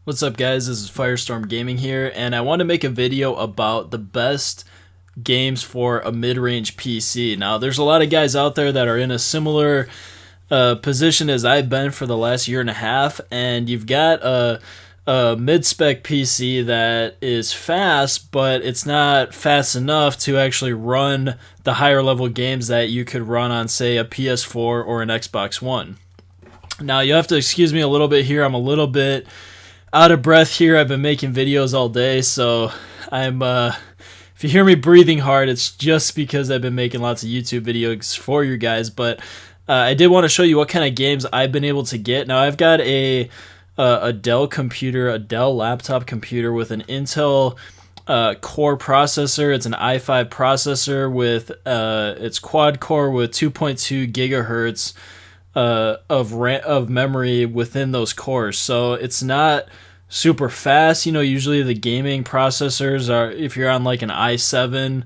What's up, guys? This is Firestorm Gaming here, and I want to make a video about the best games for a mid-range PC. Now, there's a lot of guys out there that are in a similar position as I've been for the last year and a half, and you've got a mid-spec PC that is fast, but it's not fast enough to actually run the higher level games that you could run on, say, a PS4 or an Xbox One. Now, you have to excuse me a little bit here. I'm a little bit out of breath here. I've been making videos all day, so I'm if you hear me breathing hard, it's just because I've been making lots of YouTube videos for you guys. But I did want to show you what kind of games I've been able to get. Now, I've got a Dell computer, a Dell laptop computer with an Intel core processor. It's an i5 processor with it's quad core with 2.2 gigahertz of memory within those cores. So it's not super fast. You know, usually the gaming processors are, if you're on like an i7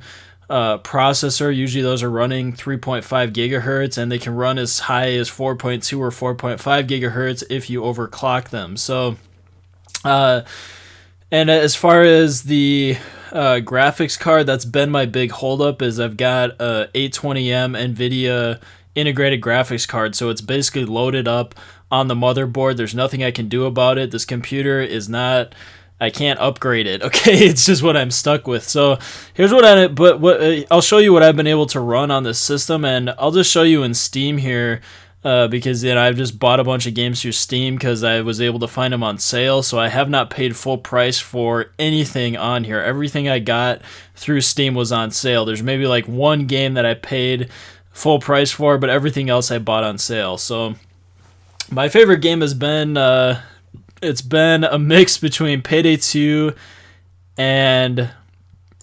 processor, usually those are running 3.5 gigahertz, and they can run as high as 4.2 or 4.5 gigahertz if you overclock them. So and as far as the graphics card, that's been my big holdup, is I've got a 820M NVidia integrated graphics card, so it's basically loaded up on the motherboard. There's nothing I can do about it. This computer is not, I can't upgrade it. Okay, it's just what I'm stuck with. So here's what I'll show you what I've been able to run on this system, and I'll just show you in Steam here because I've just bought a bunch of games through Steam because I was able to find them on sale. So I have not paid full price for anything on here. Everything I got through Steam was on sale. There's maybe like one game that I paid full price for, but everything else I bought on sale. So my favorite game has been it's been a mix between Payday 2 and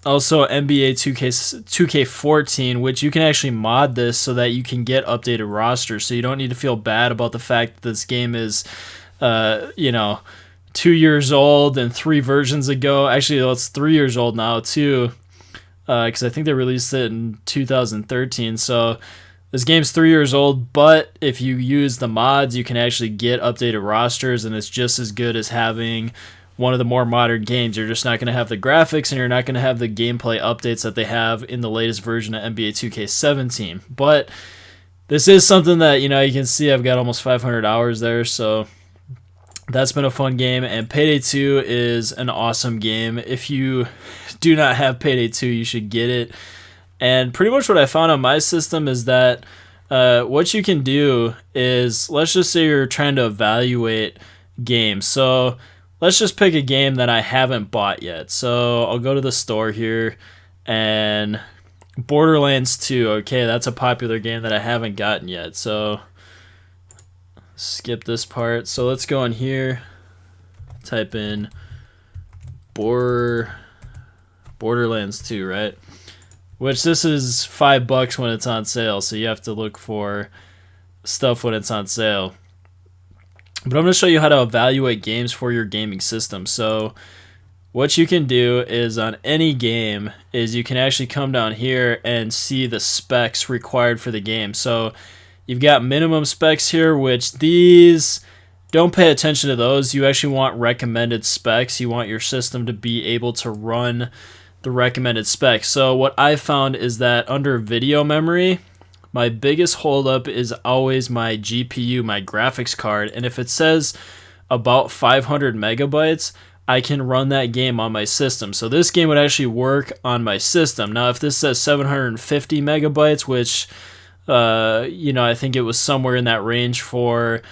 also NBA 2K14, which you can actually mod this so that you can get updated rosters. So you don't need to feel bad about the fact that this game is 2 years old and 3 versions ago. Actually, it's 3 years old now too, because I think they released it in 2013. So this game's 3 years old, but if you use the mods, you can actually get updated rosters, and it's just as good as having one of the more modern games. You're just not going to have the graphics, and you're not going to have the gameplay updates that they have in the latest version of NBA 2K17. But this is something that, you can see I've got almost 500 hours there, so that's been a fun game. And Payday 2 is an awesome game. If you do not have Payday 2, you should get it. And pretty much what I found on my system is that what you can do is, let's just say you're trying to evaluate games. So let's just pick a game that I haven't bought yet. So I'll go to the store here, and Borderlands 2. Okay, that's a popular game that I haven't gotten yet. So skip this part. So let's go in here, type in Borderlands 2, right? Which this is $5 when it's on sale, so you have to look for stuff when it's on sale. But I'm going to show you how to evaluate games for your gaming system. So what you can do is, on any game, is you can actually come down here and see the specs required for the game. So you've got minimum specs here, which these, don't pay attention to those. You actually want recommended specs. You want your system to be able to run the recommended specs. So what I found is that under video memory, my biggest holdup is always my GPU, my graphics card. And if it says about 500 megabytes, I can run that game on my system. So this game would actually work on my system. Now, if this says 750 megabytes, which I think it was somewhere in that range for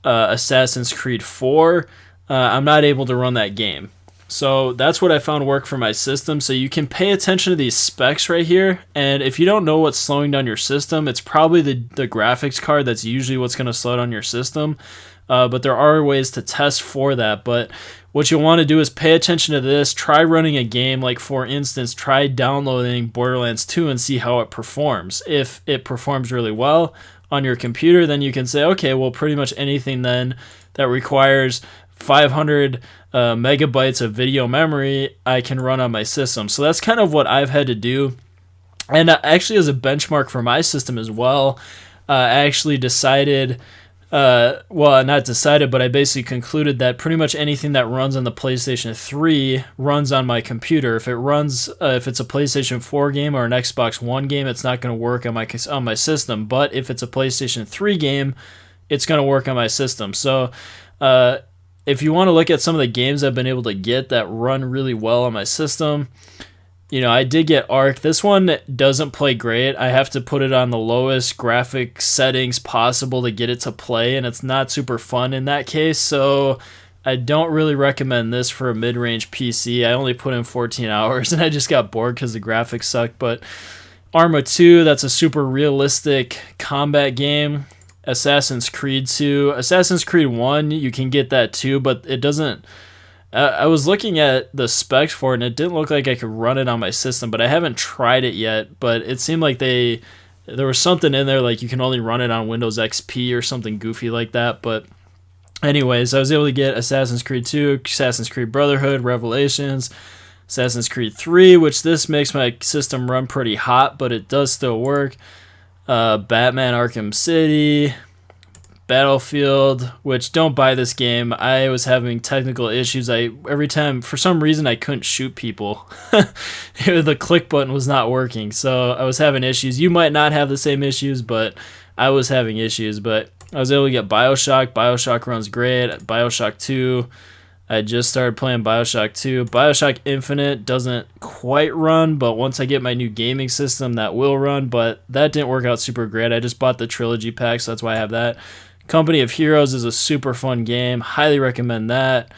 Assassin's Creed 4, I'm not able to run that game. So that's what I found work for my system. So you can pay attention to these specs right here, and if you don't know what's slowing down your system, it's probably the graphics card. That's usually what's going to slow down your system, but there are ways to test for that. But what you'll want to do is pay attention to this. Try running a game, like for instance, try downloading Borderlands 2 and see how it performs. If it performs really well on your computer, then you can say, okay, well, pretty much anything then that requires 500 megabytes of video memory, I can run on my system. So that's kind of what I've had to do. And actually, as a benchmark for my system as well, I actually decided Well, not decided, but I basically concluded that pretty much anything that runs on the PlayStation 3 runs on my computer. If it runs, if it's a PlayStation 4 game or an Xbox One game, it's not going to work on my system. But if it's a PlayStation 3 game, it's going to work on my system. So, if you want to look at some of the games I've been able to get that run really well on my system, I did get Ark. This one doesn't play great. I have to put it on the lowest graphic settings possible to get it to play, and it's not super fun in that case, so I don't really recommend this for a mid-range PC. I only put in 14 hours, and I just got bored because the graphics sucked. But Arma 2, that's a super realistic combat game. Assassin's Creed 2. Assassin's Creed 1, you can get that too, but it doesn't... I was looking at the specs for it, and it didn't look like I could run it on my system, but I haven't tried it yet. But it seemed like there was something in there, like you can only run it on Windows XP or something goofy like that. But anyways, I was able to get Assassin's Creed 2, Assassin's Creed Brotherhood, Revelations, Assassin's Creed 3, which this makes my system run pretty hot, but it does still work. Batman Arkham City, Battlefield, which don't buy this game. I was having technical issues. Every time, for some reason, I couldn't shoot people. The click button was not working, so I was having issues. You might not have the same issues, but I was having issues. But I was able to get Bioshock. Bioshock runs great. Bioshock 2. I just started playing Bioshock 2. Bioshock Infinite doesn't quite run, but once I get my new gaming system, that will run. But that didn't work out super great. I just bought the trilogy pack, so that's why I have that. Company of Heroes is a super fun game. Highly recommend that.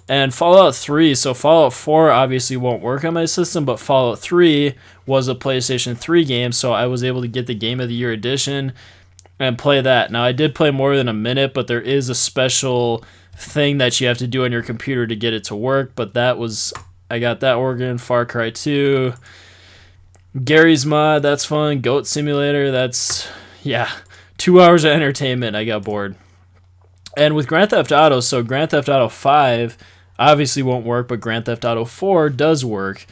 And Fallout 3. So Fallout 4 obviously won't work on my system, but Fallout 3 was a PlayStation 3 game, so I was able to get the Game of the Year edition and play that. Now, I did play more than a minute, but there is a special thing that you have to do on your computer to get it to work, but I got that working. Far Cry 2. Gary's Mod, that's fun. Goat Simulator, yeah. 2 hours of entertainment, I got bored. And with Grand Theft Auto, so Grand Theft Auto 5 obviously won't work, but Grand Theft Auto 4 does work.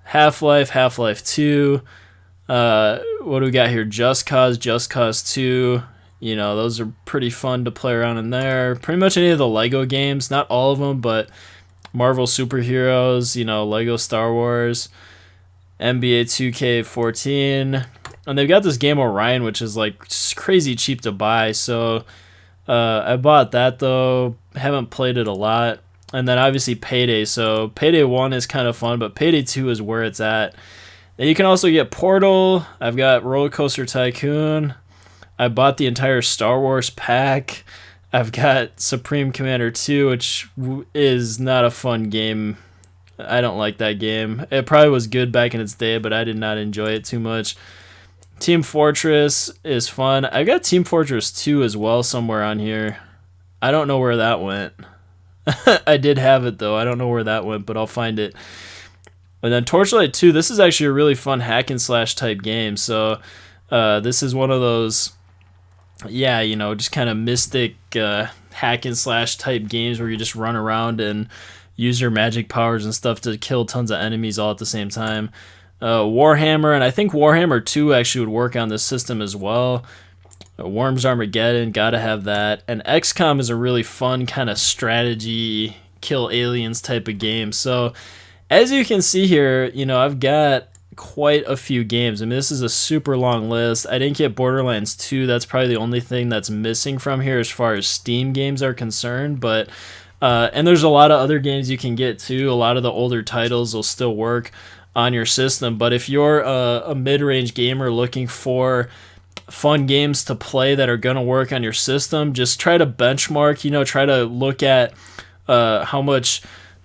Half-Life, Half-Life 2. What do we got here? Just Cause 2. Those are pretty fun to play around in there. Pretty much any of the Lego games, not all of them, but Marvel Superheroes, Lego Star Wars, NBA 2K14. And they've got this game Orion, which is like crazy cheap to buy. So I bought that, though. Haven't played it a lot. And then obviously Payday. So Payday 1 is kind of fun, but Payday 2 is where it's at. And you can also get Portal. I've got Roller Coaster Tycoon. I bought the entire Star Wars pack. I've got Supreme Commander 2, which is not a fun game. I don't like that game. It probably was good back in its day, but I did not enjoy it too much. Team Fortress is fun. I got Team Fortress 2 as well somewhere on here. I don't know where that went. I did have it, though. I don't know where that went, but I'll find it. And then Torchlight 2, this is actually a really fun hack and slash type game. So this is one of those, just kind of mystic hack and slash type games where you just run around and use your magic powers and stuff to kill tons of enemies all at the same time. Warhammer, and I think Warhammer 2 actually would work on this system as well. Worms Armageddon, gotta have that. And XCOM is a really fun kind of strategy, kill aliens type of game. So, as you can see here, I've got quite a few games. I mean, this is a super long list. I didn't get Borderlands 2. That's probably the only thing that's missing from here as far as Steam games are concerned. But, and there's a lot of other games you can get too. A lot of the older titles will still work on your system. But if you're a mid-range gamer looking for fun games to play that are going to work on your system, just try to benchmark, try to look at how much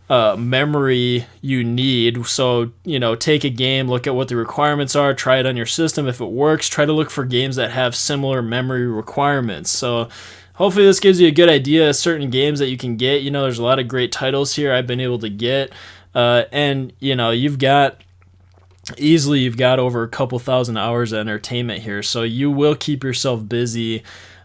memory you need. So, take a game, look at what the requirements are, try it on your system. If it works, try to look for games that have similar memory requirements. So hopefully this gives you a good idea of certain games that you can get. There's a lot of great titles here I've been able to get. And you've got over a couple thousand hours of entertainment here, so you will keep yourself busy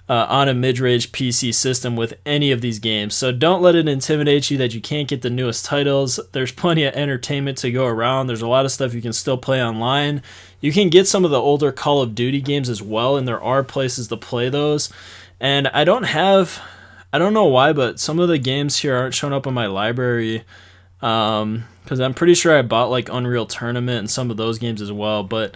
on a mid-range PC system with any of these games. So don't let it intimidate you that you can't get the newest titles. There's plenty of entertainment to go around. There's a lot of stuff you can still play online. You can get some of the older Call of Duty games as well, and there are places to play those. And I don't know why, but some of the games here aren't showing up on my library. Because I'm pretty sure I bought like Unreal Tournament and some of those games as well. But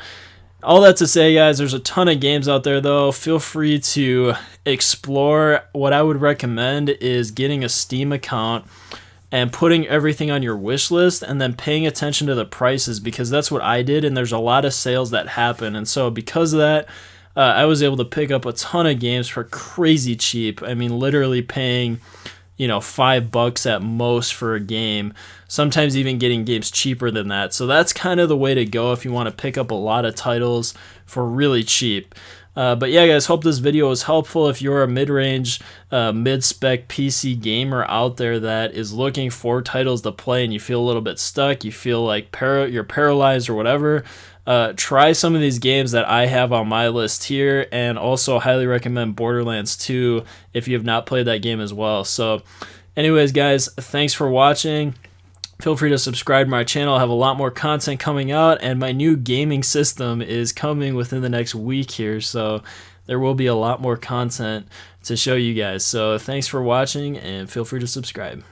all that to say, guys, there's a ton of games out there, though. Feel free to explore. What I would recommend is getting a Steam account and putting everything on your wish list and then paying attention to the prices, because that's what I did, and there's a lot of sales that happen. And so because of that, I was able to pick up a ton of games for crazy cheap. I mean, literally paying, $5 at most for a game, sometimes even getting games cheaper than that. So that's kind of the way to go if you want to pick up a lot of titles for really cheap. But yeah, guys, hope this video was helpful. If you're a mid-range, mid-spec PC gamer out there that is looking for titles to play and you feel a little bit stuck, you feel like you're paralyzed or whatever, try some of these games that I have on my list here, and also highly recommend Borderlands 2 if you have not played that game as well. So anyways, guys, thanks for watching. Feel free to subscribe to my channel. I have a lot more content coming out, and my new gaming system is coming within the next week here, so there will be a lot more content to show you guys. So thanks for watching, and feel free to subscribe.